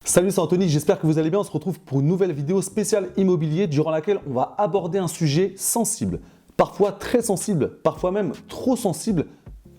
Salut, c'est Anthony, j'espère que vous allez bien. On se retrouve pour une nouvelle vidéo spéciale immobilier durant laquelle on va aborder un sujet sensible, parfois très sensible, parfois même trop sensible,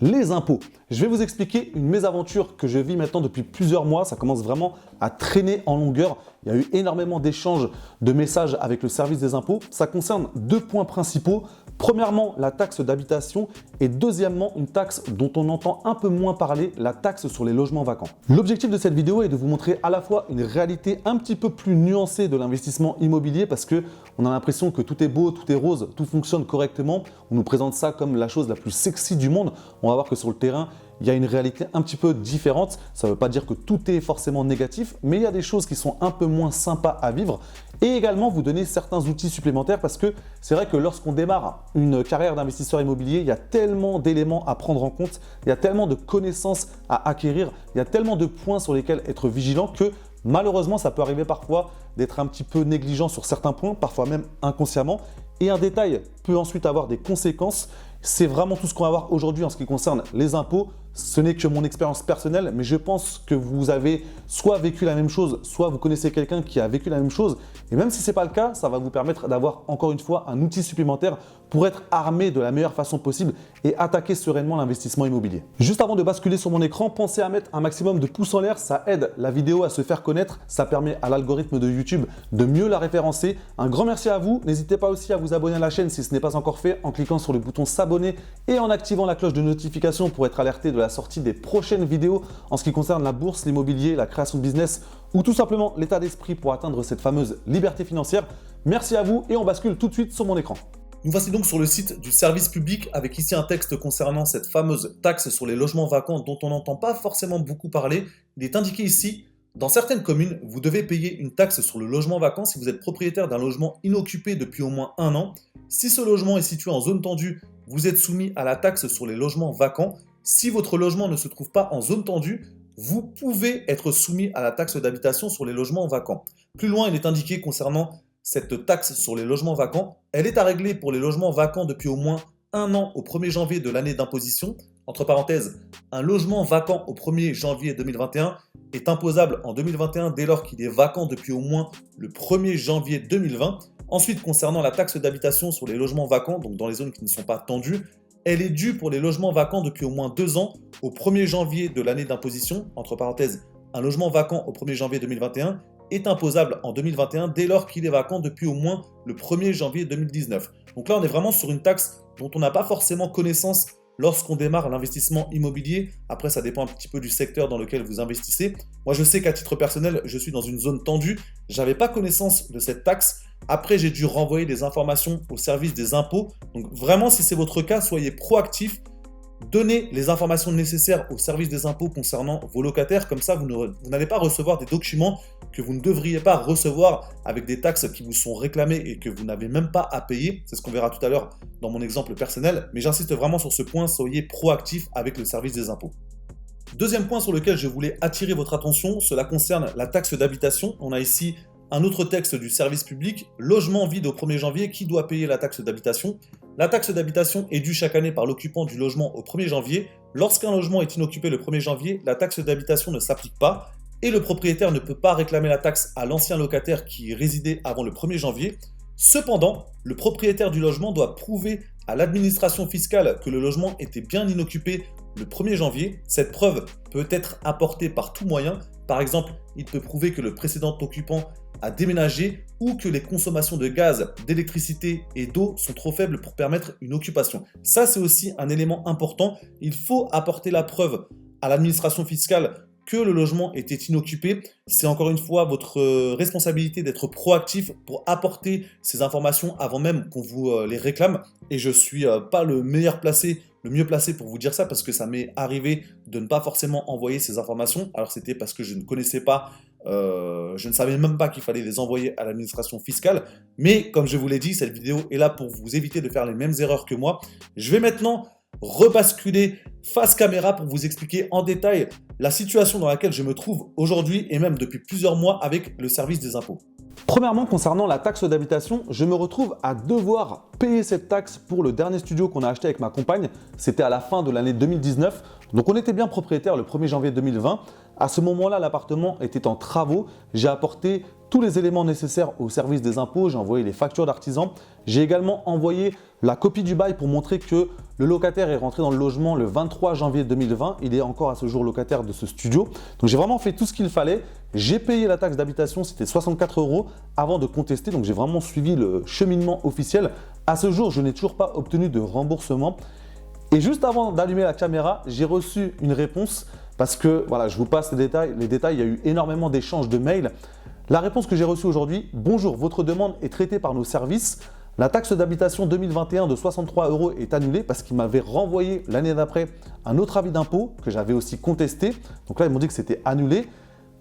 les impôts. Je vais vous expliquer une mésaventure que je vis maintenant depuis plusieurs mois. Ça commence vraiment à traîner en longueur. Il y a eu énormément d'échanges de messages avec le service des impôts. Ça concerne deux points principaux. Premièrement, la taxe d'habitation et deuxièmement, une taxe dont on entend un peu moins parler, la taxe sur les logements vacants. L'objectif de cette vidéo est de vous montrer à la fois une réalité un petit peu plus nuancée de l'investissement immobilier parce qu'on a l'impression que tout est beau, tout est rose, tout fonctionne correctement. On nous présente ça comme la chose la plus sexy du monde. On va voir que sur le terrain, il y a une réalité un petit peu différente. Ça ne veut pas dire que tout est forcément négatif, mais il y a des choses qui sont un peu moins sympas à vivre. Et également vous donner certains outils supplémentaires parce que c'est vrai que lorsqu'on démarre une carrière d'investisseur immobilier, il y a tellement d'éléments à prendre en compte, il y a tellement de connaissances à acquérir, il y a tellement de points sur lesquels être vigilant que malheureusement, ça peut arriver parfois d'être un petit peu négligent sur certains points, parfois même inconsciemment. Et un détail peut ensuite avoir des conséquences. C'est vraiment tout ce qu'on va voir aujourd'hui en ce qui concerne les impôts. Ce n'est que mon expérience personnelle, mais je pense que vous avez soit vécu la même chose, soit vous connaissez quelqu'un qui a vécu la même chose. Et même si ce n'est pas le cas, ça va vous permettre d'avoir encore une fois un outil supplémentaire pour être armé de la meilleure façon possible et attaquer sereinement l'investissement immobilier. Juste avant de basculer sur mon écran, pensez à mettre un maximum de pouces en l'air. Ça aide la vidéo à se faire connaître. Ça permet à l'algorithme de YouTube de mieux la référencer. Un grand merci à vous. N'hésitez pas aussi à vous abonner à la chaîne si ce n'est pas encore fait en cliquant sur le bouton s'abonner et en activant la cloche de notification pour être alerté de la sortie des prochaines vidéos en ce qui concerne la bourse, l'immobilier, la création de business ou tout simplement l'état d'esprit pour atteindre cette fameuse liberté financière. Merci à vous et on bascule tout de suite sur mon écran. Nous voici donc sur le site du service public avec ici un texte concernant cette fameuse taxe sur les logements vacants dont on n'entend pas forcément beaucoup parler. Il est indiqué ici, dans certaines communes, vous devez payer une taxe sur le logement vacant si vous êtes propriétaire d'un logement inoccupé depuis au moins 1 an. Si ce logement est situé en zone tendue, vous êtes soumis à la taxe sur les logements vacants. Si votre logement ne se trouve pas en zone tendue, vous pouvez être soumis à la taxe d'habitation sur les logements vacants. Plus loin, il est indiqué concernant cette taxe sur les logements vacants, elle est à régler pour les logements vacants depuis au moins 1 an au 1er janvier de l'année d'imposition. Entre parenthèses, un logement vacant au 1er janvier 2021 est imposable en 2021 dès lors qu'il est vacant depuis au moins le 1er janvier 2020. Ensuite, concernant la taxe d'habitation sur les logements vacants, donc dans les zones qui ne sont pas tendues, elle est due pour les logements vacants depuis au moins 2 ans au 1er janvier de l'année d'imposition. Entre parenthèses, un logement vacant au 1er janvier 2021 est imposable en 2021 dès lors qu'il est vacant depuis au moins le 1er janvier 2019. Donc là, on est vraiment sur une taxe dont on n'a pas forcément connaissance lorsqu'on démarre l'investissement immobilier. Après, ça dépend un petit peu du secteur dans lequel vous investissez. Moi, je sais qu'à titre personnel, je suis dans une zone tendue. Je n'avais pas connaissance de cette taxe. Après, j'ai dû renvoyer des informations au service des impôts. Donc vraiment, si c'est votre cas, soyez proactifs. Donnez les informations nécessaires au service des impôts concernant vos locataires. Comme ça, vous n'allez pas recevoir des documents que vous ne devriez pas recevoir avec des taxes qui vous sont réclamées et que vous n'avez même pas à payer. C'est ce qu'on verra tout à l'heure dans mon exemple personnel. Mais j'insiste vraiment sur ce point, soyez proactifs avec le service des impôts. Deuxième point sur lequel je voulais attirer votre attention, cela concerne la taxe d'habitation. On a ici un autre texte du service public, logement vide au 1er janvier, qui doit payer la taxe d'habitation? La taxe d'habitation est due chaque année par l'occupant du logement au 1er janvier. Lorsqu'un logement est inoccupé le 1er janvier, la taxe d'habitation ne s'applique pas et le propriétaire ne peut pas réclamer la taxe à l'ancien locataire qui résidait avant le 1er janvier. Cependant, le propriétaire du logement doit prouver à l'administration fiscale que le logement était bien inoccupé le 1er janvier. Cette preuve peut être apportée par tout moyen. Par exemple, il peut prouver que le précédent occupant a déménagé ou que les consommations de gaz, d'électricité et d'eau sont trop faibles pour permettre une occupation. Ça, c'est aussi un élément important. Il faut apporter la preuve à l'administration fiscale que le logement était inoccupé. C'est encore une fois votre responsabilité d'être proactif pour apporter ces informations avant même qu'on vous les réclame. Et je ne suis pas le mieux placé pour vous dire ça parce que ça m'est arrivé de ne pas forcément envoyer ces informations. Alors c'était parce que je ne connaissais pas, je ne savais même pas qu'il fallait les envoyer à l'administration fiscale. Mais comme je vous l'ai dit, cette vidéo est là pour vous éviter de faire les mêmes erreurs que moi. Je vais maintenant rebasculer face caméra pour vous expliquer en détail la situation dans laquelle je me trouve aujourd'hui et même depuis plusieurs mois avec le service des impôts. Premièrement, concernant la taxe d'habitation, je me retrouve à devoir payer cette taxe pour le dernier studio qu'on a acheté avec ma compagne. C'était à la fin de l'année 2019. Donc on était bien propriétaire le 1er janvier 2020. À ce moment-là, l'appartement était en travaux. J'ai apporté tous les éléments nécessaires au service des impôts. J'ai envoyé les factures d'artisans. J'ai également envoyé la copie du bail pour montrer que le locataire est rentré dans le logement le 23 janvier 2020. Il est encore à ce jour locataire de ce studio. Donc j'ai vraiment fait tout ce qu'il fallait. J'ai payé la taxe d'habitation, c'était 64 € avant de contester. Donc j'ai vraiment suivi le cheminement officiel. À ce jour, je n'ai toujours pas obtenu de remboursement. Et juste avant d'allumer la caméra, j'ai reçu une réponse parce que, voilà, je vous passe les détails. Il y a eu énormément d'échanges de mails. La réponse que j'ai reçue aujourd'hui: bonjour, votre demande est traitée par nos services. La taxe d'habitation 2021 de 63 € est annulée parce qu'ils m'avaient renvoyé l'année d'après un autre avis d'impôt que j'avais aussi contesté. Donc là, ils m'ont dit que c'était annulé.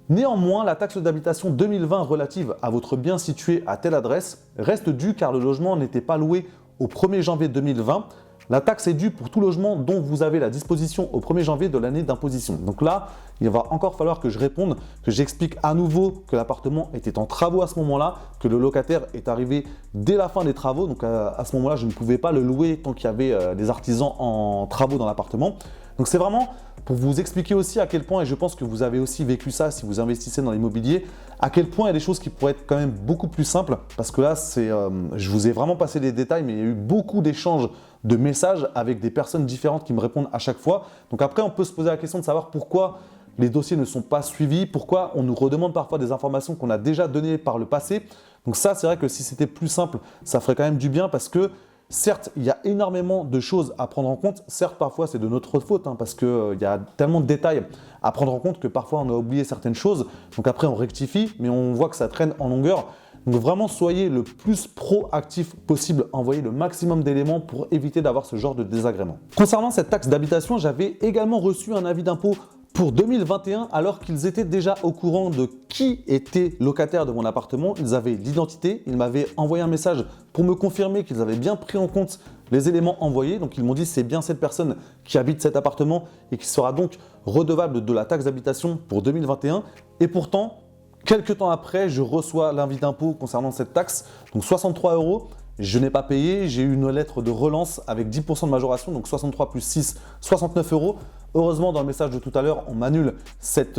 Néanmoins, la taxe d'habitation 2020 relative à votre bien situé à telle adresse reste due car le logement n'était pas loué au 1er janvier 2020. La taxe est due pour tout logement dont vous avez la disposition au 1er janvier de l'année d'imposition. Donc là, il va encore falloir que je réponde, que j'explique à nouveau que l'appartement était en travaux à ce moment-là, que le locataire est arrivé dès la fin des travaux. Donc à ce moment-là, je ne pouvais pas le louer tant qu'il y avait des artisans en travaux dans l'appartement. Donc c'est vraiment pour vous expliquer aussi à quel point, et je pense que vous avez aussi vécu ça si vous investissez dans l'immobilier, à quel point il y a des choses qui pourraient être quand même beaucoup plus simples. Parce que là, je vous ai vraiment passé les détails, mais il y a eu beaucoup d'échanges de messages avec des personnes différentes qui me répondent à chaque fois. Donc après, on peut se poser la question de savoir pourquoi les dossiers ne sont pas suivis, pourquoi on nous redemande parfois des informations qu'on a déjà données par le passé. Donc ça, c'est vrai que si c'était plus simple, ça ferait quand même du bien parce que certes, il y a énormément de choses à prendre en compte. Certes, parfois, c'est de notre faute parce qu'il y a tellement de détails à prendre en compte que parfois, on a oublié certaines choses. Donc après, on rectifie, mais on voit que ça traîne en longueur. Donc vraiment, soyez le plus proactif possible. Envoyez le maximum d'éléments pour éviter d'avoir ce genre de désagrément. Concernant cette taxe d'habitation, j'avais également reçu un avis d'impôt pour 2021, alors qu'ils étaient déjà au courant de qui était locataire de mon appartement. Ils avaient l'identité, ils m'avaient envoyé un message pour me confirmer qu'ils avaient bien pris en compte les éléments envoyés. Donc ils m'ont dit c'est bien cette personne qui habite cet appartement et qui sera donc redevable de la taxe d'habitation pour 2021. Et pourtant, quelques temps après, je reçois l'avis d'impôt concernant cette taxe, donc 63 €. Je n'ai pas payé, j'ai eu une lettre de relance avec 10% de majoration, donc 63 plus 6, 69 €. Heureusement, dans le message de tout à l'heure, on m'annule cet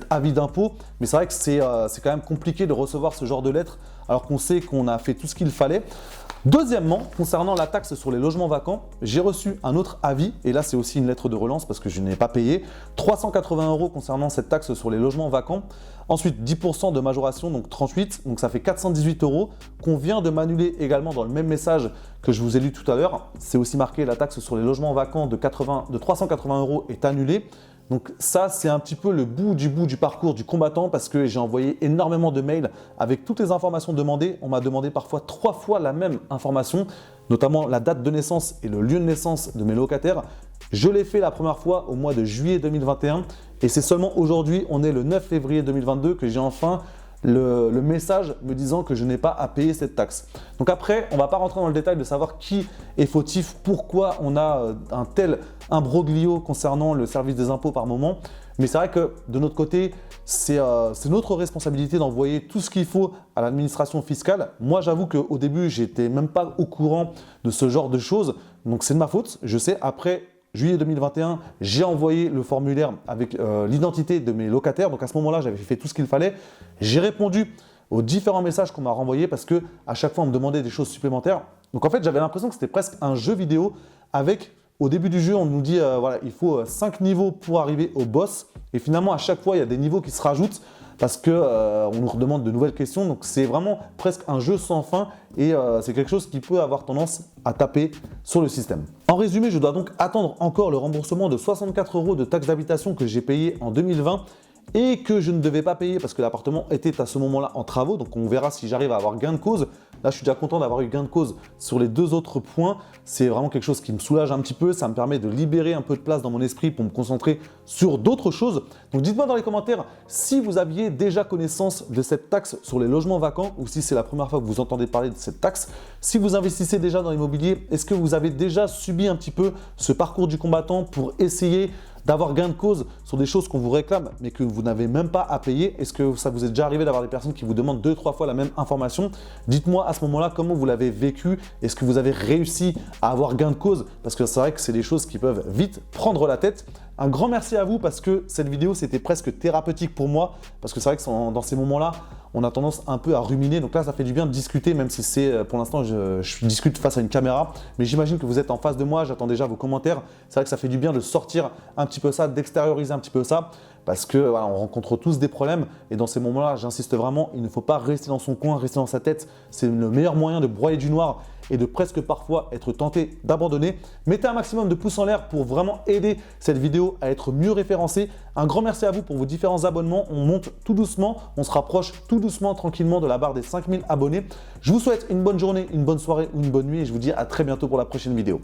avis d'impôt. Mais c'est vrai que c'est quand même compliqué de recevoir ce genre de lettre alors qu'on sait qu'on a fait tout ce qu'il fallait. Deuxièmement, concernant la taxe sur les logements vacants, j'ai reçu un autre avis, et là c'est aussi une lettre de relance parce que je n'ai pas payé, 380 € concernant cette taxe sur les logements vacants. Ensuite, 10% de majoration, donc 38, donc ça fait 418 € qu'on vient de m'annuler également dans le même message que je vous ai lu tout à l'heure. C'est aussi marqué la taxe sur les logements vacants de 380 € est annulée. Donc ça, c'est un petit peu le bout du parcours du combattant parce que j'ai envoyé énormément de mails avec toutes les informations demandées. On m'a demandé parfois 3 fois la même information, notamment la date de naissance et le lieu de naissance de mes locataires. Je l'ai fait la première fois au mois de juillet 2021 et c'est seulement aujourd'hui, on est le 9 février 2022, que j'ai enfin le message me disant que je n'ai pas à payer cette taxe. Donc après, on ne va pas rentrer dans le détail de savoir qui est fautif, pourquoi on a un tel imbroglio concernant le service des impôts par moment. Mais c'est vrai que de notre côté, c'est notre responsabilité d'envoyer tout ce qu'il faut à l'administration fiscale. Moi, j'avoue qu'au début, j'étais même pas au courant de ce genre de choses. Donc c'est de ma faute, je sais. Après juillet 2021, j'ai envoyé le formulaire avec l'identité de mes locataires. Donc à ce moment-là, j'avais fait tout ce qu'il fallait. J'ai répondu aux différents messages qu'on m'a renvoyés parce que à chaque fois, on me demandait des choses supplémentaires. Donc en fait, j'avais l'impression que c'était presque un jeu vidéo avec, au début du jeu, on nous dit voilà, il faut 5 niveaux pour arriver au boss. Et finalement, à chaque fois, il y a des niveaux qui se rajoutent parce qu'on nous redemande de nouvelles questions. Donc c'est vraiment presque un jeu sans fin et c'est quelque chose qui peut avoir tendance à taper sur le système. En résumé, je dois donc attendre encore le remboursement de 64 € de taxe d'habitation que j'ai payé en 2020 et que je ne devais pas payer parce que l'appartement était à ce moment-là en travaux. Donc on verra si j'arrive à avoir gain de cause. Là, je suis déjà content d'avoir eu gain de cause sur les 2 autres points. C'est vraiment quelque chose qui me soulage un petit peu. Ça me permet de libérer un peu de place dans mon esprit pour me concentrer sur d'autres choses. Donc dites-moi dans les commentaires si vous aviez déjà connaissance de cette taxe sur les logements vacants ou si c'est la première fois que vous entendez parler de cette taxe. Si vous investissez déjà dans l'immobilier, est-ce que vous avez déjà subi un petit peu ce parcours du combattant pour essayer d'avoir gain de cause sur des choses qu'on vous réclame mais que vous n'avez même pas à payer? Est-ce que ça vous est déjà arrivé d'avoir des personnes qui vous demandent 2-3 fois la même information? Dites-moi à ce moment-là comment vous l'avez vécu. Est-ce que vous avez réussi à avoir gain de cause? Parce que c'est vrai que c'est des choses qui peuvent vite prendre la tête. Un grand merci à vous parce que cette vidéo, c'était presque thérapeutique pour moi. Parce que c'est vrai que dans ces moments-là, on a tendance un peu à ruminer. Donc là, ça fait du bien de discuter, même si c'est pour l'instant, je discute face à une caméra. Mais j'imagine que vous êtes en face de moi. J'attends déjà vos commentaires. C'est vrai que ça fait du bien de sortir un petit peu ça, d'extérioriser un petit peu ça. Parce que voilà, on rencontre tous des problèmes. Et dans ces moments-là, j'insiste vraiment, il ne faut pas rester dans son coin, rester dans sa tête. C'est le meilleur moyen de broyer du noir et de presque parfois être tenté d'abandonner. Mettez un maximum de pouces en l'air pour vraiment aider cette vidéo à être mieux référencée. Un grand merci à vous pour vos différents abonnements. On monte tout doucement, on se rapproche tout doucement, tranquillement de la barre des 5000 abonnés. Je vous souhaite une bonne journée, une bonne soirée ou une bonne nuit et je vous dis à très bientôt pour la prochaine vidéo.